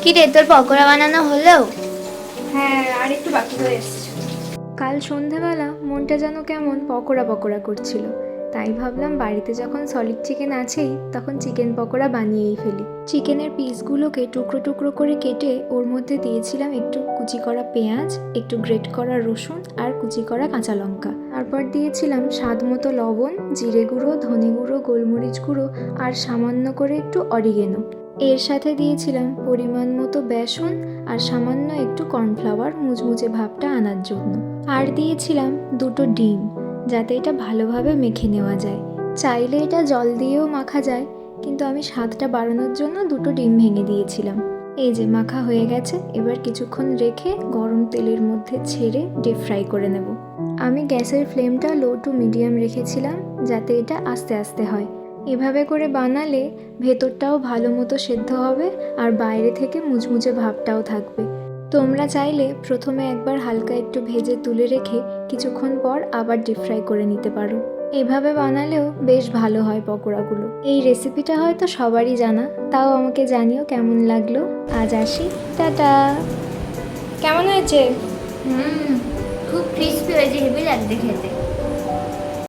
কি রে, তোর পকোড়া বানানো হলো? হ্যাঁ, আর একটু বাকি হয়ে এসছে। কাল সন্ধেবেলা মনটা যেন কেমন পকোড়া পকোড়া করছিল, তাই ভাবলাম বাড়িতে যখন সলিড চিকেন আছেই তখন চিকেন পকোড়া বানিয়েই ফেলি। চিকেনের পিসগুলোকে টুকরো টুকরো করে কেটে ওর মধ্যে দিয়েছিলাম একটু কুচি করা পেঁয়াজ, একটু গ্রেট করা রসুন আর কুচি করা কাঁচা লঙ্কা। তারপর দিয়েছিলাম স্বাদ মতো লবণ, জিরে গুঁড়ো, ধনে গুঁড়ো, গোলমরিচ গুঁড়ো আর সামান্য করে একটু অরিগেনো। এর সাথে দিয়েছিলাম পরিমাণ মতো বেসন আর সামান্য একটু কর্নফ্লাওয়ার মুচমুচে ভাবটা আনার জন্য। আর দিয়েছিলাম দুটো ডিম, যাতে এটা ভালোভাবে মেখে নেওয়া যায়। চাইলে এটা জল দিয়েও মাখা যায়, কিন্তু আমি স্বাদটা বাড়ানোর জন্য দুটো ডিম ভেঙে দিয়েছিলাম। এই যে মাখা হয়ে গেছে, এবার কিছুক্ষণ রেখে গরম তেলের মধ্যে ছেড়ে ডিপ ফ্রাই করে নেব। আমি গ্যাসের ফ্লেমটা লো টু মিডিয়াম রেখেছিলাম, যাতে এটা আস্তে আস্তে হয়। এভাবে করে বানালে ভেতরটাও ভালো মতো সেদ্ধ হবে আর বাইরে থেকে মুচমুচে ভাবটাও থাকবে। তোমরা চাইলে প্রথমে একবার হালকা একটু ভেজে তুলে রেখে কিছুক্ষণ পর আবার ডিপ ফ্রাই করে নিতে পারো। এভাবে বানালেও বেশ ভালো হয় পকোড়াগুলো। এই রেসিপিটা হয়তো সবারই জানা, তাও আমাকে জানিও কেমন লাগলো। আজ আসি, টাটা। কেমন হয়েছে? খুব ক্রিস্পি হয়েছে, হেভি লাগছে খেতে।